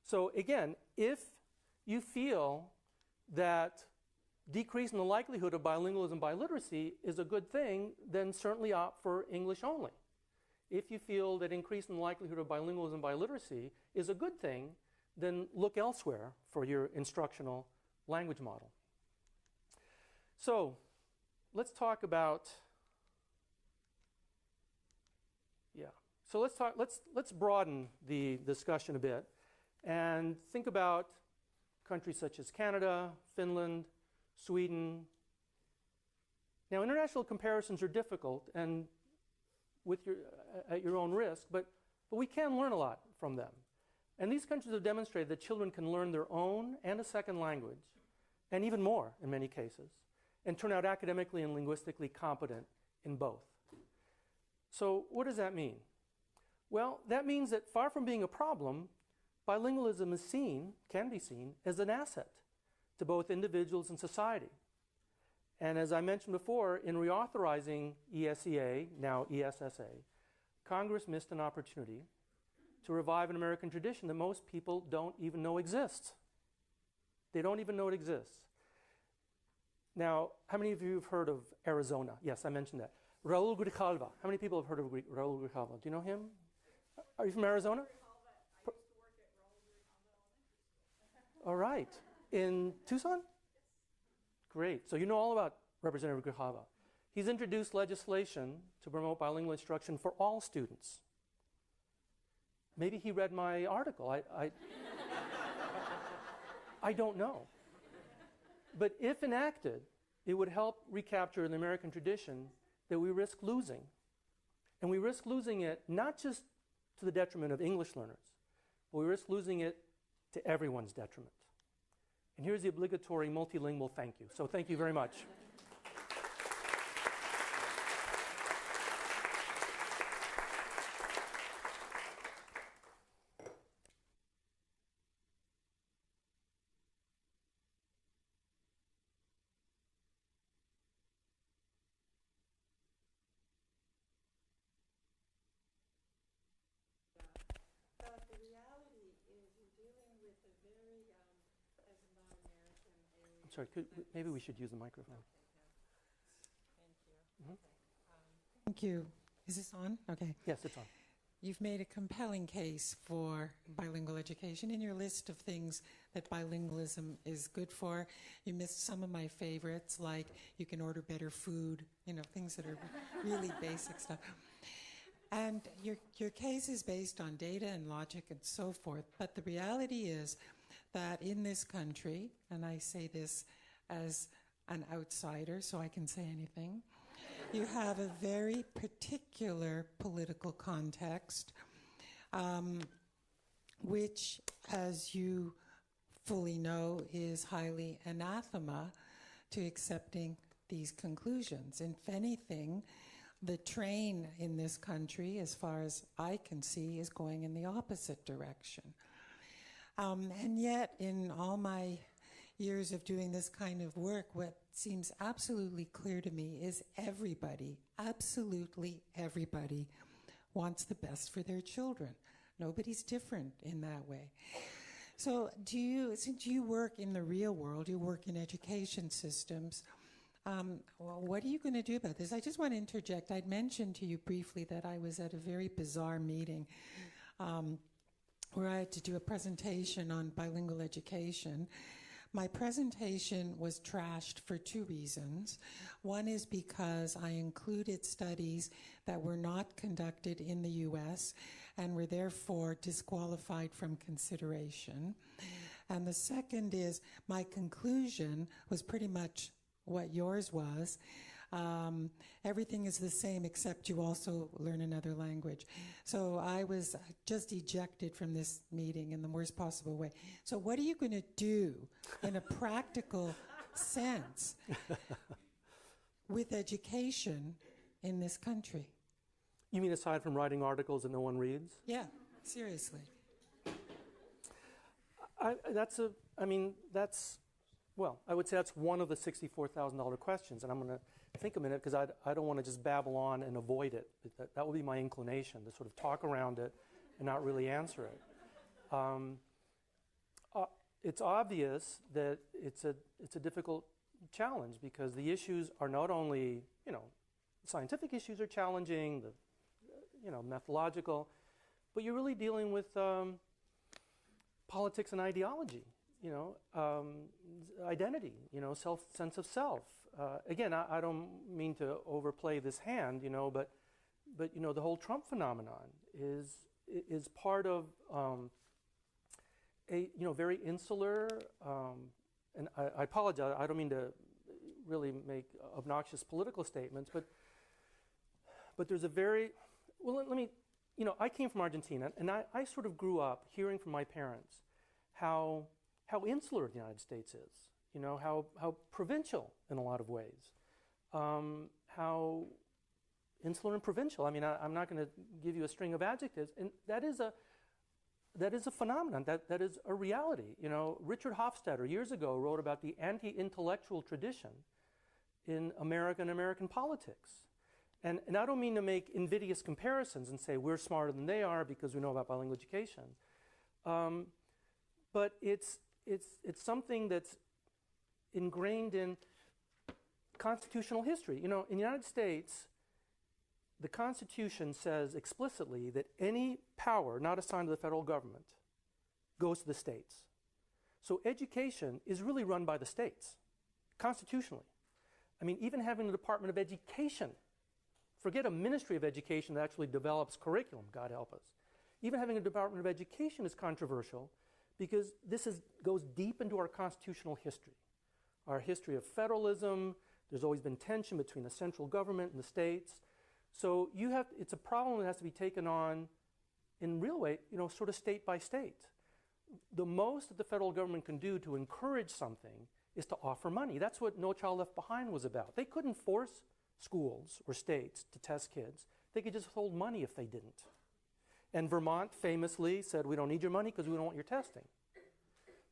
C: So again, if you feel that decreasing the likelihood of bilingualism, biliteracy is a good thing, then certainly opt for English only. If you feel that increasing the likelihood of bilingualism, biliteracy is a good thing, then look elsewhere for your instructional language model. So let's talk about, So let's broaden the discussion a bit and think about countries such as Canada, Finland, Sweden. Now, international comparisons are difficult, and with at your own risk, but we can learn a lot from them. And these countries have demonstrated that children can learn their own and a second language, and even more in many cases, and turn out academically and linguistically competent in both. So what does that mean? Well, that means that far from being a problem, bilingualism is can be seen as an asset to both individuals and society. And as I mentioned before, in reauthorizing ESEA, now ESSA, Congress missed an opportunity to revive an American tradition that most people don't even know exists. They don't even know it exists. Now, how many of you have heard of Arizona? Yes, I mentioned that. Raul Grijalva. How many people have heard of Raul Grijalva? Do you know him? Are you from Arizona?
D: I used to work at Raul Grijalva Elementary School.
C: All right. In Tucson?
D: Yes.
C: Great. So you know all about Representative Grijalva. He's introduced legislation to promote bilingual instruction for all students. Maybe he read my article. I don't know. But if enacted, it would help recapture the American tradition that we risk losing. And we risk losing it not just to the detriment of English learners, but we risk losing it to everyone's detriment. And here's the obligatory multilingual thank you. So thank you very much.
D: The reality is you're dealing with a very, as a non-American,
C: I'm sorry, maybe we should use the microphone.
D: Thank you. Thank you. Is this on? Okay.
C: Yes, it's on.
D: You've made a compelling case for bilingual education. In your list of things that bilingualism is good for, you missed some of my favorites, like you can order better food, things that are really basic stuff. And your case is based on data and logic and so forth. But the reality is that in this country, and I say this as an outsider, so I can say anything, you have a very particular political context, which, as you fully know, is highly anathema to accepting these conclusions. And if anything, the train in this country, as far as I can see, is going in the opposite direction. And yet, in all my years of doing this kind of work, what seems absolutely clear to me is everybody, absolutely everybody, wants the best for their children. Nobody's different in that way. So since you work in the real world, you work in education systems, what are you going to do about this? I just want to interject. I'd mentioned to you briefly that I was at a very bizarre meeting where I had to do a presentation on bilingual education. My presentation was trashed for two reasons. One is because I included studies that were not conducted in the U.S. and were therefore disqualified from consideration. And the second is my conclusion was pretty much what yours was. Everything is the same except you also learn another language. So I was just ejected from this meeting in the worst possible way. So what are you going to do in a practical sense with education in this country?
C: You mean aside from writing articles that no one reads?
D: Yeah, seriously.
C: Well, I would say that's one of the $64,000 questions, and I'm going to think a minute because I don't want to just babble on and avoid it. That will be my inclination, to sort of talk around it and not really answer it. It's obvious that it's a difficult challenge because the issues are not only, scientific issues are challenging, the methodological, but you're really dealing with politics and ideology. Identity, sense of self. Again, I don't mean to overplay this hand, but the whole Trump phenomenon is part of a very insular. And I apologize. I don't mean to really make obnoxious political statements, but there's a very Well, let me, I came from Argentina, and I sort of grew up hearing from my parents how insular the United States is, how provincial in a lot of ways, how insular and provincial. I mean, I'm not going to give you a string of adjectives, and that is a phenomenon, that is a reality. Richard Hofstadter years ago wrote about the anti-intellectual tradition in American politics. And I don't mean to make invidious comparisons and say we're smarter than they are because we know about bilingual education. But it's something that's ingrained in constitutional history. In the United States, the Constitution says explicitly that any power not assigned to the federal government goes to the states. So education is really run by the states, constitutionally. I mean, even having the Department of Education, forget a Ministry of Education that actually develops curriculum, God help us. Even having a Department of Education is controversial because this goes deep into our constitutional history. Our history of federalism, there's always been tension between the central government and the states. So it's a problem that has to be taken on in real way, sort of state by state. The most that the federal government can do to encourage something is to offer money. That's what No Child Left Behind was about. They couldn't force schools or states to test kids. They could just hold money if they didn't. And Vermont famously said, we don't need your money because we don't want your testing.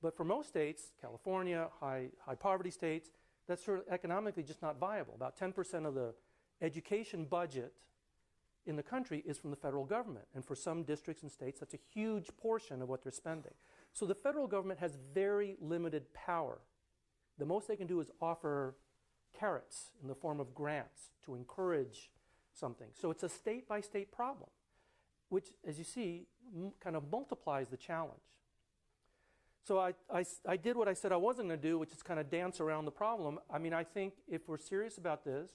C: But for most states, California, high poverty states, that's sort of economically just not viable. About 10% of the education budget in the country is from the federal government. And for some districts and states, that's a huge portion of what they're spending. So the federal government has very limited power. The most they can do is offer carrots in the form of grants to encourage something. So it's a state-by-state problem, which, as you see, kind of multiplies the challenge. So I did what I said I wasn't going to do, which is kind of dance around the problem. I mean, I think if we're serious about this,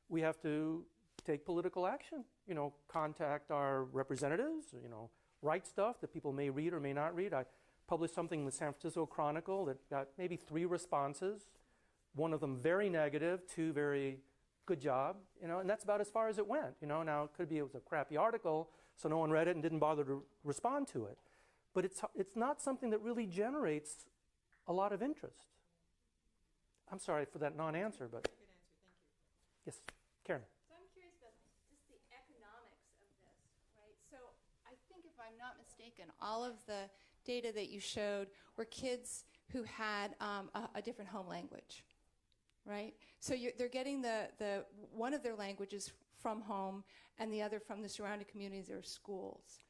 C: we have to take political action, contact our representatives, write stuff that people may read or may not read. I published something in the San Francisco Chronicle that got maybe 3 responses, one of them very negative, 2 very good job, and that's about as far as it went. Now it could be it was a crappy article, so no one read it and didn't bother to respond to it. But it's not something that really generates a lot of interest. I'm sorry for that non-answer, but...
E: Good answer, thank you.
C: Yes, Karen.
E: So I'm curious about just the economics of this, right? So I think if I'm not mistaken, all of the data that you showed were kids who had a different home language, right? So they're getting the one of their languages from home and the other from the surrounding communities or schools.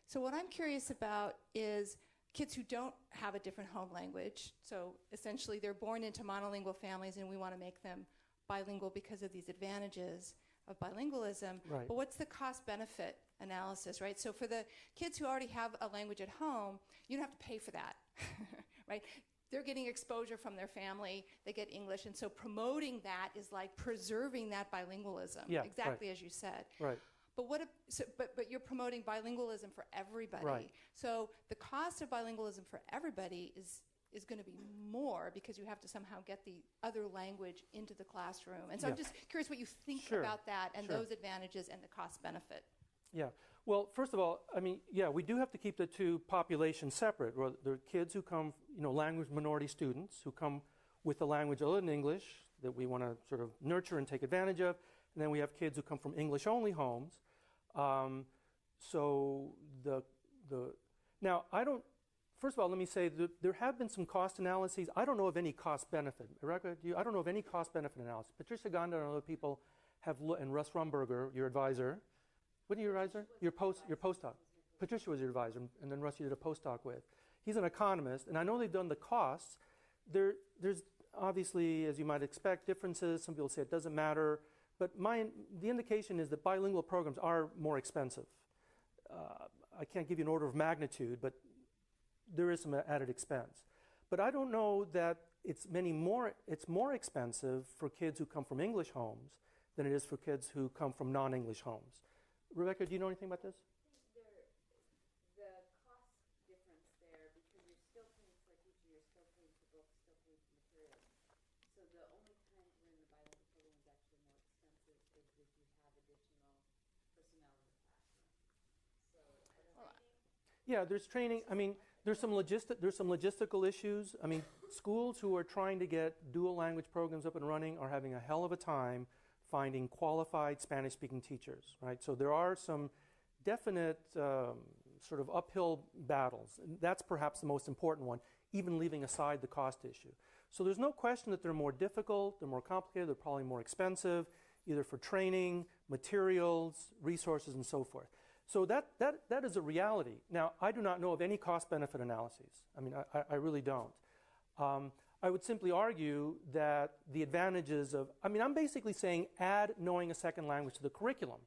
E: So what I'm curious about is kids who don't have a different home language. So essentially they're born into monolingual families and we want to make them bilingual because of these advantages of bilingualism.
C: Right.
E: But what's the cost-benefit analysis, right? So for the kids who already have a language at home, you don't have to pay for that, right? They're getting exposure from their family, they get English, and so promoting that is like preserving that bilingualism, exactly as you said.
C: Right.
E: But but you're promoting bilingualism for everybody.
C: Right.
E: So the cost of bilingualism for everybody is going to be more because you have to somehow get the other language into the classroom. And so I'm just curious what you think about that and those advantages and the cost benefit.
C: Yeah. Well, first of all, I mean, we do have to keep the 2 populations separate. There are kids who come, language minority students who come with a language other than English that we want to sort of nurture and take advantage of. And then we have kids who come from English-only homes. Now, first of all, let me say that there have been some cost analyses. I don't know of any cost-benefit. Rebecca, I don't know of any cost-benefit analysis. Patricia Gonda and other people have and Russ Rumberger, your advisor. What are your advisor? Your postdoc. Patricia was your advisor, and then Russ you did a postdoc with. He's an economist, and I know they've done the costs. There's obviously, as you might expect, differences. Some people say it doesn't matter. But the indication is that bilingual programs are more expensive. I can't give you an order of magnitude, but there is some added expense. But I don't know that it's more expensive for kids who come from English homes than it is for kids who come from non-English homes. Rebecca, do you know anything about this?
B: The cost difference there, because you're still paying for a teacher, you're still paying for books, still paying for materials. So the only time when the bilingual program is actually more expensive is if you have additional personnel in the classroom.
C: Yeah, there's training. I mean, there's some logistical issues. I mean, schools who are trying to get dual language programs up and running are having a hell of a time finding qualified Spanish-speaking teachers, right? So there are some definite sort of uphill battles. And that's perhaps the most important one, even leaving aside the cost issue. So there's no question that they're more difficult, they're more complicated, they're probably more expensive, either for training, materials, resources, and so forth. So that is a reality. Now, I do not know of any cost-benefit analyses. I mean, I really don't. I would simply argue that the advantages of, I mean, I'm basically saying add knowing a second language to the curriculum,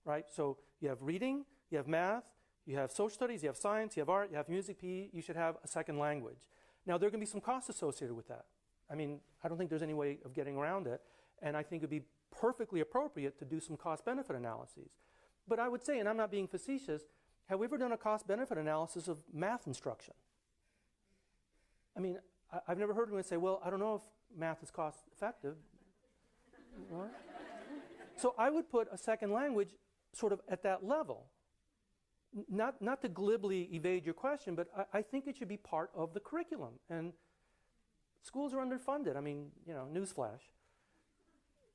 C: right? So you have reading, you have math, you have social studies, you have science, you have art, you have music, PE, you should have a second language. Now, there are going to be some costs associated with that. I mean, I don't think there's any way of getting around it, and I think it would be perfectly appropriate to do some cost-benefit analyses. But I would say, and I'm not being facetious, have we ever done a cost-benefit analysis of math instruction? I mean, I've never heard anyone say, well, I don't know if math is cost-effective. So I would put a second language sort of at that level. Not to glibly evade your question, but I think it should be part of the curriculum. And schools are underfunded. I mean, you know, newsflash.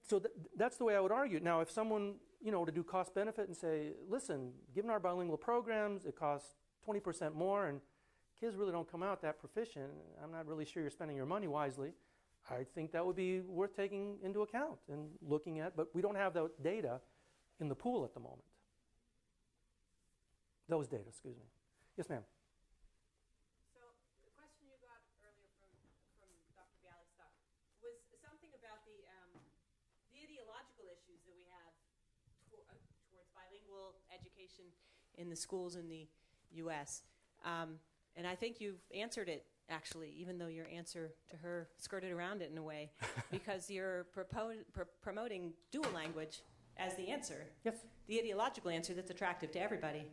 C: So that's the way I would argue. Now, if someone, you know, to do cost benefit and say, listen, given our bilingual programs, it costs 20% more, and kids really don't come out that proficient, I'm not really sure you're spending your money wisely, I think that would be worth taking into account and looking at, but we don't have that data in the pool at the moment. Those data, excuse me. Yes, ma'am.
F: So the question you got earlier from Dr. Bialystok was something about the ideological issues that we have towards bilingual education in the schools in the U.S. And I think you've answered it, actually, even though your answer to her skirted around it in a way, because you're promoting dual language as the answer.
C: Yes.
F: The ideological answer that's attractive to everybody.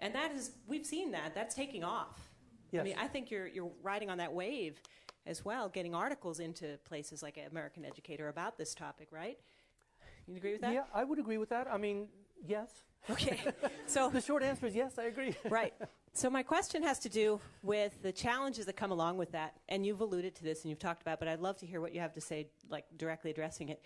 F: And that is, we've seen that. That's taking off.
C: Yes.
F: I mean, I think you're riding on that wave as well, getting articles into places like American Educator about this topic, right? You agree with that?
C: Yeah, I would agree with that. I mean, yes.
F: Okay. So
C: the short answer is yes, I agree.
F: Right. So my question has to do with the challenges that come along with that. And you've alluded to this and you've talked about it, but I'd love to hear what you have to say, like directly addressing it.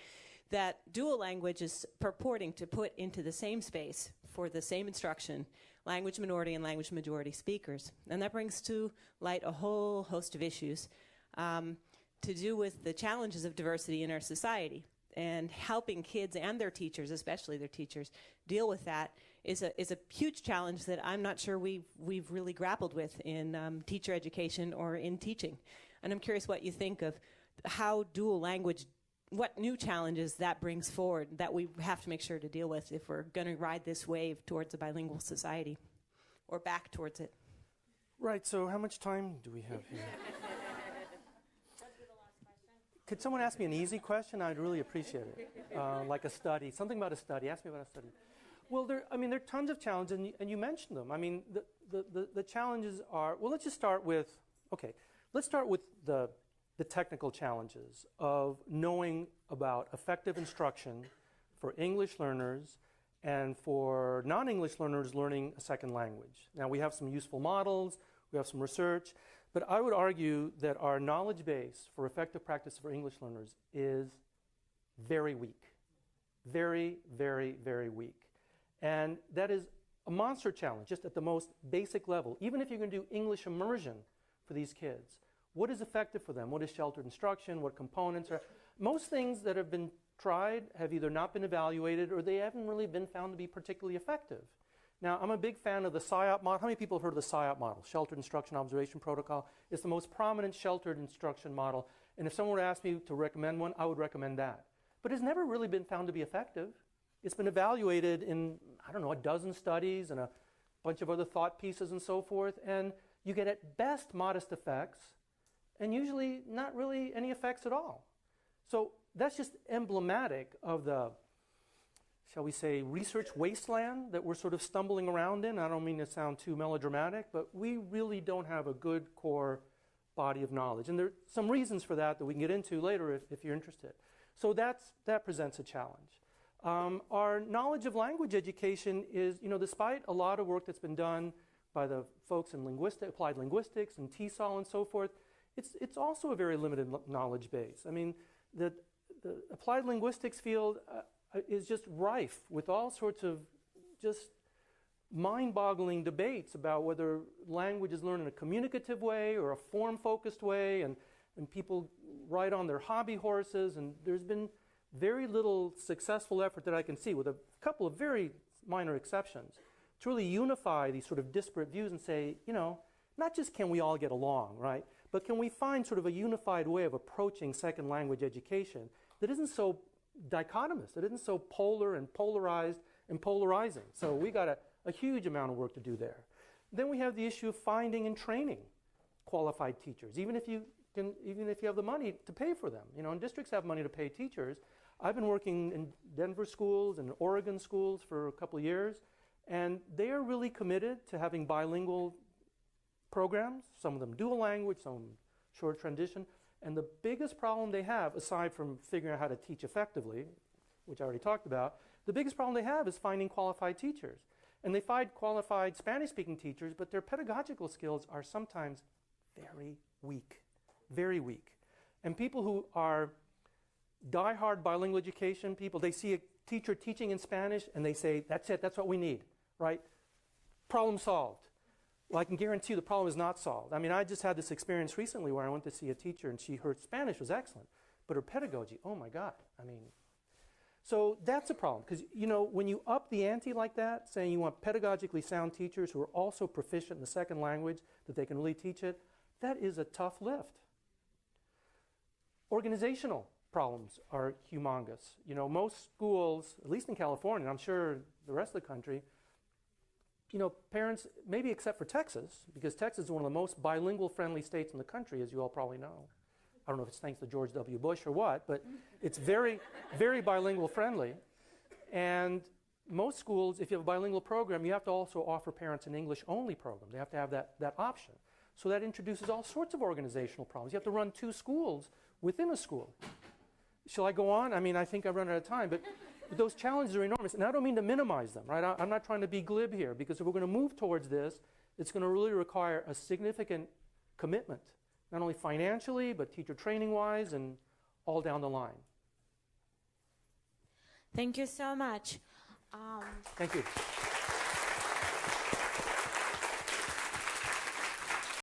F: That dual language is purporting to put into the same space for the same instruction language minority and language majority speakers. And that brings to light a whole host of issues to do with the challenges of diversity in our society. And helping kids and their teachers, especially their teachers, deal with that is a huge challenge that I'm not sure we've really grappled with in teacher education or in teaching. And I'm curious what you think of how dual language, what new challenges that brings forward that we have to make sure to deal with if we're going to ride this wave towards a bilingual society or back towards it.
C: Right, so how much time do we have here? Could someone ask me an easy question? I'd really appreciate it. Like a study, something about a study. Ask me about a study. Well, there are tons of challenges, and you mentioned them. I mean, the challenges are, well, let's just start with, let's start with the technical challenges of knowing about effective instruction for English learners and for non-English learners learning a second language. Now, we have some useful models, we have some research, but I would argue that our knowledge base for effective practice for English learners is very weak. Very, very, very weak. And that is a monster challenge, just at the most basic level. Even if you're going to do English immersion for these kids, what is effective for them? What is sheltered instruction? What components are? Most things that have been tried have either not been evaluated or they haven't really been found to be particularly effective. Now, I'm a big fan of the SIOP model. How many people have heard of the SIOP model? Sheltered Instruction Observation Protocol. It's the most prominent sheltered instruction model. And if someone were to ask me to recommend one, I would recommend that. But it's never really been found to be effective. It's been evaluated in, I don't know, a dozen studies and a bunch of other thought pieces and so forth. And you get at best modest effects and usually not really any effects at all. So that's just emblematic of the, shall we say, research wasteland that we're sort of stumbling around in. I don't mean to sound too melodramatic, but we really don't have a good core body of knowledge. And there are some reasons for that that we can get into later if you're interested. So that presents a challenge. Our knowledge of language education is, despite a lot of work that's been done by the folks in applied linguistics and TESOL and so forth, it's also a very limited knowledge base. I mean, the applied linguistics field is just rife with all sorts of just mind-boggling debates about whether language is learned in a communicative way or a form-focused way, and people ride on their hobby horses, and there's been very little successful effort that I can see, with a couple of very minor exceptions, to really unify these sort of disparate views and say, you know, not just can we all get along, right, but can we find sort of a unified way of approaching second language education that isn't so dichotomous, that isn't so polar and polarized and polarizing. So we got a huge amount of work to do there. Then we have the issue of finding and training qualified teachers, even if you have the money to pay for them. You know, and districts have money to pay teachers. I've been working in Denver schools and Oregon schools for a couple of years, and they are really committed to having bilingual programs, some of them dual language, some short transition. And the biggest problem they have, aside from figuring out how to teach effectively, which I already talked about, the biggest problem they have is finding qualified teachers. And they find qualified Spanish-speaking teachers, but their pedagogical skills are sometimes very weak, very weak. And people who are die-hard bilingual education people, they see a teacher teaching in Spanish and they say, that's it, that's what we need, right? Problem solved. Well, I can guarantee you the problem is not solved. I mean, I just had this experience recently where I went to see a teacher and her Spanish was excellent, but her pedagogy, oh my God, I mean. So that's a problem, because, you know, when you up the ante like that, saying you want pedagogically sound teachers who are also proficient in the second language, that they can really teach it, that is a tough lift. Organizational problems are humongous. You know, most schools, at least in California, and I'm sure the rest of the country, you know, parents, maybe except for Texas, because Texas is one of the most bilingual friendly states in the country, as you all probably know. I don't know if it's thanks to George W. Bush or what, but it's very, very bilingual friendly. And most schools, if you have a bilingual program, you have to also offer parents an English-only program. They have to have that option. So that introduces all sorts of organizational problems. You have to run 2 schools within a school. Shall I go on? I mean, I think I've run out of time, but those challenges are enormous. And I don't mean to minimize them, right? I'm not trying to be glib here, because if we're going to move towards this, it's going to really require a significant commitment, not only financially, but teacher training-wise and all down the line.
A: Thank you so much.
C: Thank you.